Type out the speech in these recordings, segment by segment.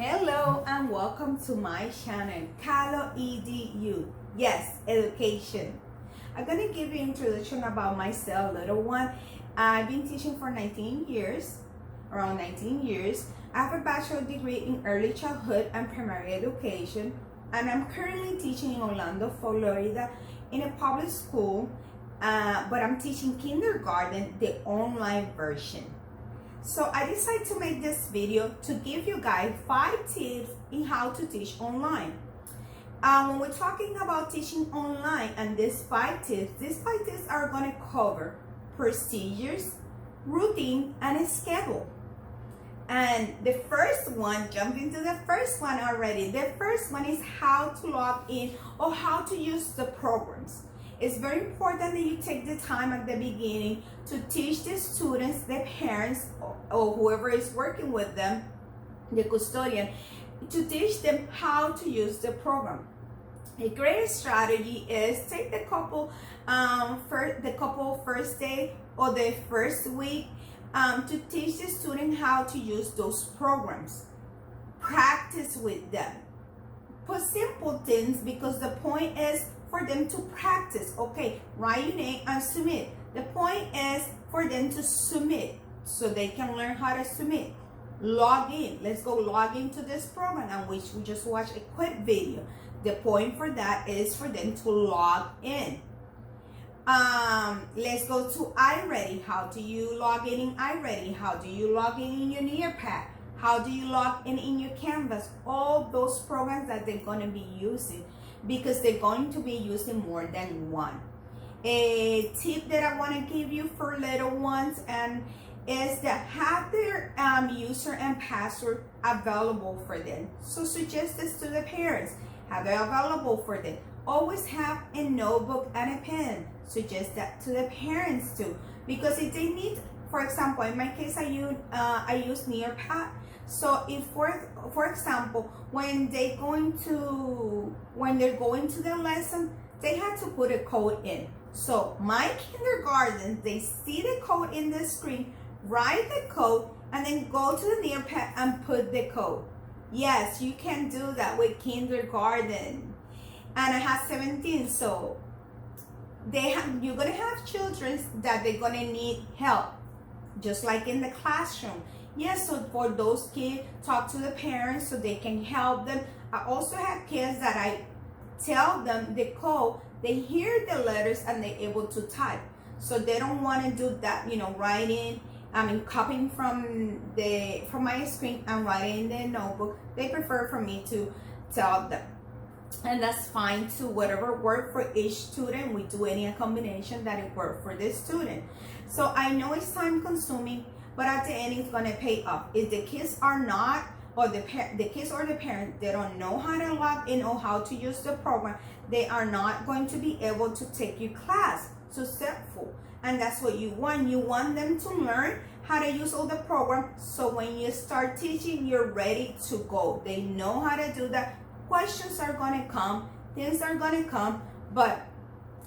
Hello and welcome to my channel, Calo EDU. Yes, education. I'm gonna give you an introduction about myself, little one. I've been teaching for 19 years, around 19 years. I have a bachelor degree in early childhood and primary education, and I'm currently teaching in Orlando, Florida, in a public school, but I'm teaching kindergarten, the online version. So I decided to make this video to give you guys 5 tips in how to teach online. When we're talking about teaching online and these 5 tips are going to cover procedures, routine, and a schedule. And the first one, jump into the first one already. The first one is how to log in or how to use the programs. It's very important that you take the time at the beginning to teach the students, the parents, or whoever is working with them, the custodian, to teach them how to use the program. A great strategy is take the couple first day or the first week to teach the student how to use those programs. Practice with them. Put simple things because the point is for them to practice. Okay, write your name and submit. The point is for them to submit so they can learn how to submit. Log in. Let's go log into this program and we just watch a quick video. The point for that is for them to log in. Let's go to iReady. How do you log in iReady? How do you log in your Nearpad? How do you log in your Canvas? All those programs that they're going to be using, because they're going to be using more than one. A tip that I want to give you for little ones is that have their user and password available for them. So suggest this to the parents. Have it available for them. Always have a notebook and a pen. Suggest that to the parents too, because if they need, for example, in my case, I use Nearpad. So if for example, when they're going to the lesson, they have to put a code in. So my kindergarten, they see the code in the screen, write the code, and then go to the Nearpad and put the code. Yes, you can do that with kindergarten. And I have 17, so you're gonna have children that they're gonna need help, just like in the classroom. Yes, so for those kids, talk to the parents so they can help them. I also have kids that I tell them the code, they hear the letters and they're able to type. So they don't want to do that, copying from my screen and writing in the notebook. They prefer for me to tell them. And that's fine too. Whatever works for each student, we do any combination that it works for the student. So I know it's time consuming, but at the end it's gonna pay off. If the kids are not, or the kids or the parent, they don't know how to log in or how to use the program, they are not going to be able to take your class successful. And that's what you want. You want them to learn how to use all the program, so when you start teaching, you're ready to go. They know how to do that. Questions are going to come, things are going to come, but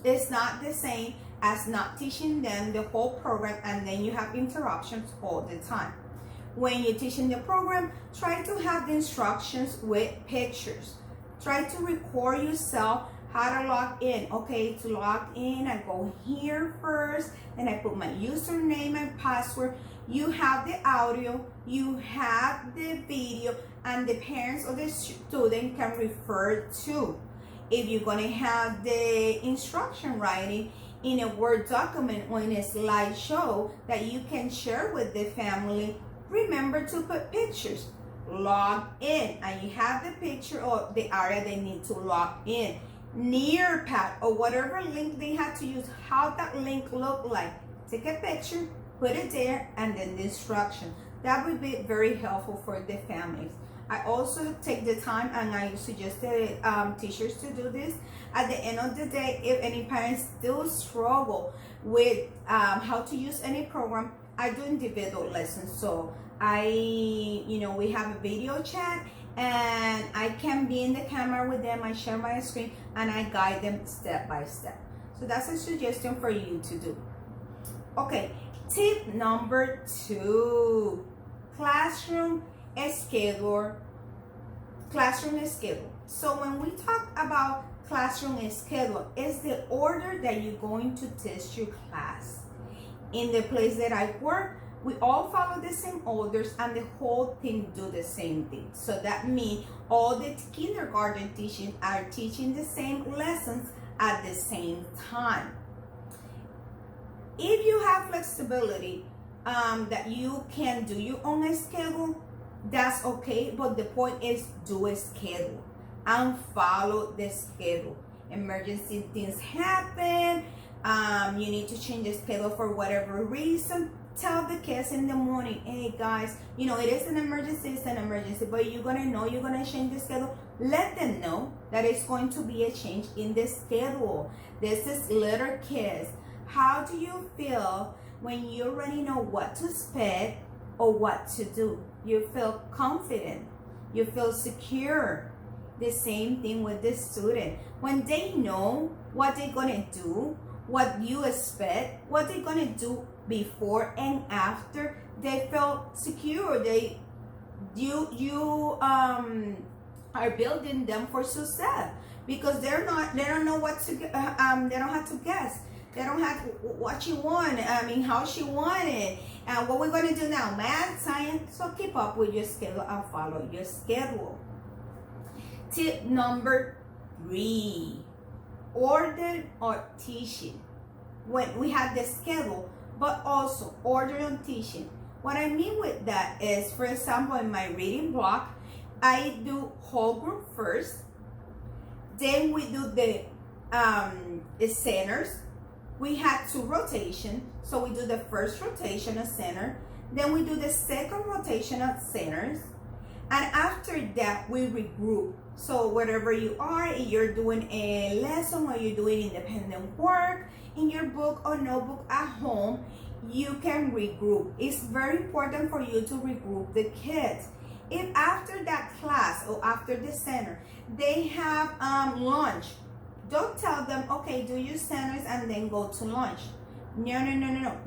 it's not the same as not teaching them the whole program and then you have interruptions all the time. When you're teaching the program, try to have the instructions with pictures. Try to record yourself how to log in. Okay, to log in, I go here first, and I put my username and password. You have the audio, you have the video, and the parents or the student can refer to. If you're going to have the instruction writing in a Word document or in a slideshow that you can share with the family, remember to put pictures. Log in, and you have the picture or the area they need to log in. Nearpad or whatever link they have to use, how that link look like. Take a picture, put it there, and then the instruction. That would be very helpful for the families. I also take the time, and I suggest the teachers to do this. At the end of the day, if any parents still struggle with how to use any program, I do individual lessons. So we have a video chat, and I can be in the camera with them. I share my screen and I guide them step by step. So that's a suggestion for you to do. Okay, tip number 2, classroom schedule classroom schedule. So when we talk about classroom schedule, it's the order that you're going to teach your class. In the place that I work, we all follow the same orders and the whole team do the same thing. So that means all the kindergarten teaching are teaching the same lessons at the same time. If you have flexibility that you can do your own schedule, that's okay, but the point is do a schedule and follow the schedule. Emergency things happen, you need to change the schedule for whatever reason. Tell the kids in the morning, hey guys, you know, it is an emergency, it's an emergency, but you're gonna know you're gonna change the schedule. Let them know that it's going to be a change in the schedule. This is little kids. How do you feel when you already know what to expect or what to do? You feel confident, you feel secure. The same thing with the student. When they know what they're gonna do, what you expect, what they're gonna do before and after, they feel secure. You are building them for success because they don't know what to they don't have to guess. They don't have what you want. I mean, how she want it. And what we're going to do now, math, science. So keep up with your schedule and follow your schedule. Tip number 3, order or teaching. When we have the schedule, but also order on teaching. What I mean with that is, for example, in my reading block, I do whole group first. Then we do the centers. We had 2 rotations, so we do the first rotation of center, then we do the second rotation of centers, and after that we regroup. So wherever you are, if you're doing a lesson or you're doing independent work in your book or notebook at home, you can regroup. It's very important for you to regroup the kids. If after that class or after the center they have lunch, don't tell them, okay, do your centers and then go to lunch. No.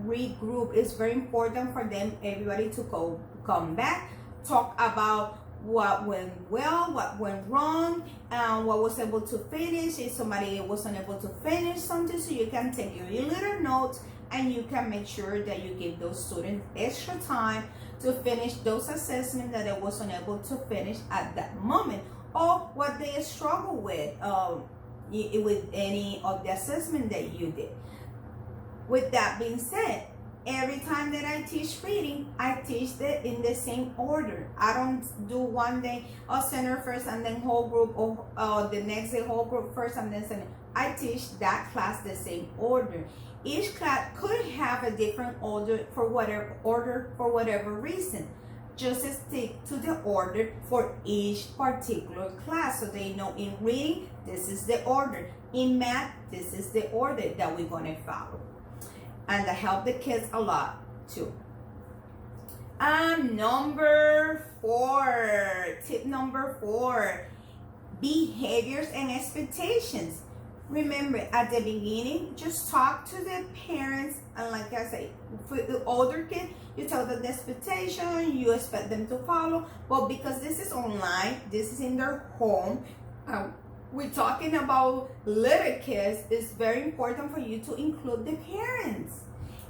Regroup. It's very important for them, everybody, to come back, talk about what went well, what went wrong, and what was able to finish. If somebody wasn't able to finish something, so you can take your little notes and you can make sure that you give those students extra time to finish those assessments that they wasn't able to finish at that moment, or what they struggle with any of the assessment that you did. With that being said, every time that I teach reading, I teach it in the same order. I don't do one day a center first and then whole group, or the next day whole group first and then center. I teach that class the same order. Each class could have a different order for whatever reason. Just stick to the order for each particular class, so they know in reading, this is the order. In math, this is the order that we're going to follow. And that help the kids a lot too. Number 4, tip number 4, behaviors and expectations. Remember, at the beginning, just talk to the parents, and like I say, for the older kid, you tell them the expectation, you expect them to follow. But because this is online, this is in their home, we're talking about little kids, it's very important for you to include the parents.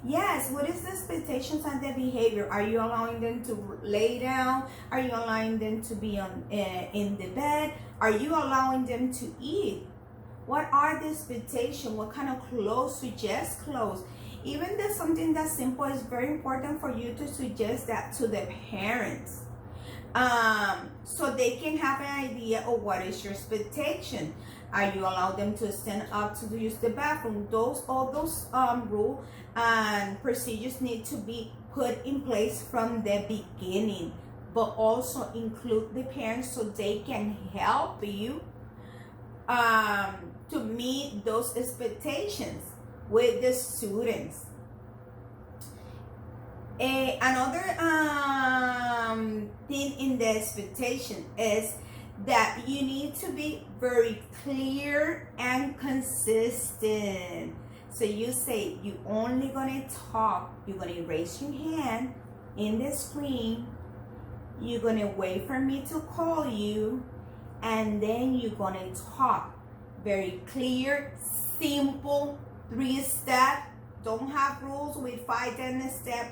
Yes, what is the expectations and the behavior? Are you allowing them to lay down? Are you allowing them to be in the bed? Are you allowing them to eat? What are the expectations? What kind of clothes? Suggest clothes. Even there's something that simple, is very important for you to suggest that to the parents. So they can have an idea of what is your expectation. Are you allow them to stand up to use the bathroom? All those rules and procedures need to be put in place from the beginning, but also include the parents so they can help you to meet those expectations with the students. Another thing in the expectation is that you need to be very clear and consistent. So you say you only gonna talk, you're gonna raise your hand in the screen, you're gonna wait for me to call you, and then you're gonna talk very clear, simple, 3-step. Don't have rules with 5-10 step.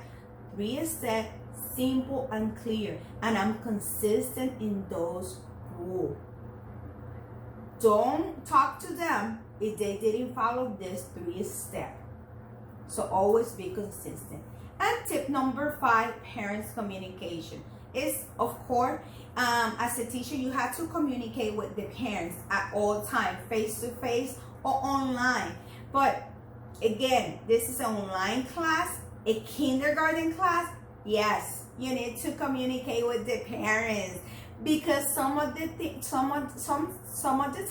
3-step, simple and clear. And I'm consistent in those rules. Don't talk to them if they didn't follow this 3-step. So always be consistent. And tip number 5, parents communication. Is, of course, as a teacher, you have to communicate with the parents at all times, face to face or online. But again, this is an online class, a kindergarten class. Yes, you need to communicate with the parents, because some of the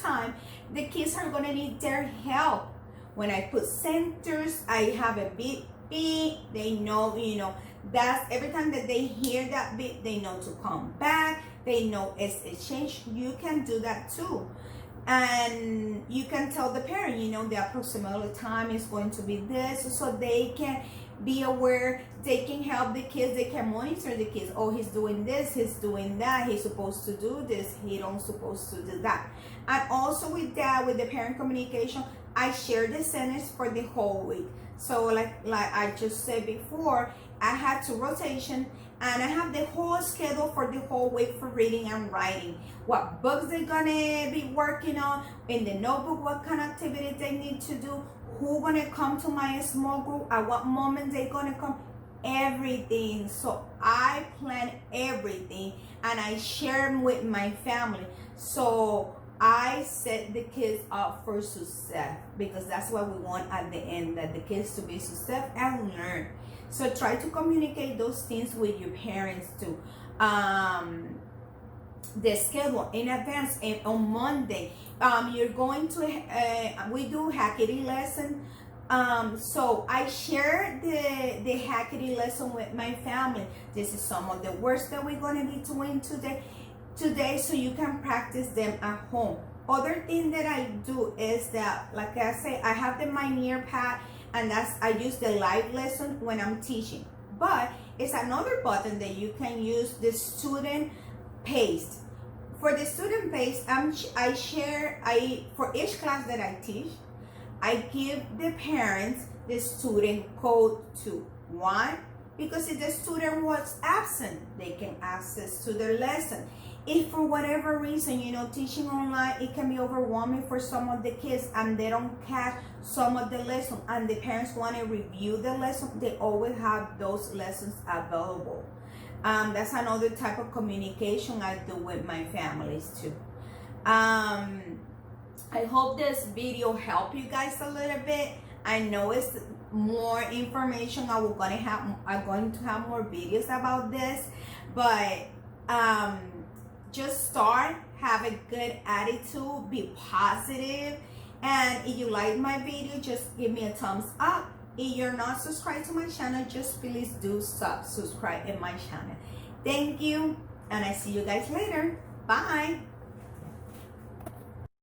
time the kids are gonna need their help. When I put centers, I have a beep beep. They know, that's every time that they hear that beep, they know to come back. They know it's a change. You can do that too. And you can tell the parent, the approximate time is going to be this, so they can be aware. They can help the kids. They can monitor the kids. Oh, he's doing this, he's doing that, he's supposed to do this, he don't supposed to do that. And also with that, with the parent communication, I share the sentence for the whole week. So like I just said before, I had 2 rotation, and I have the whole schedule for the whole week for reading and writing. What books they're gonna be working on in the notebook, what kind of activities they need to do, who gonna come to my small group, at what moment they gonna come, everything. So I plan everything, and I share them with my family. So I set the kids up for success, because that's what we want at the end, that the kids to be success and learn. So try to communicate those things with your parents too. The schedule in advance. And on Monday, you're going to we do Hackety lesson. So I share the Hackety lesson with my family. This is some of the words that we're going to be doing today, so you can practice them at home. Other thing that I do is that, like I say, I have the My Nearpad, and I use the live lesson when I'm teaching. But it's another button that you can use, the student paste. For the student paste, for each class that I teach, I give the parents the student code to. Why? Because if the student was absent, they can access to their lesson. If for whatever reason, teaching online, it can be overwhelming for some of the kids, and they don't catch some of the lesson, and the parents want to review the lesson, they always have those lessons available. That's another type of communication I do with my families too. I hope this video helped you guys a little bit. I know it's more information. I'm going to have more videos about this, but just start, have a good attitude, be positive, and if you like my video, just give me a thumbs up. If you're not subscribed to my channel, just please do subscribe in my channel. Thank you, and I see you guys later. Bye.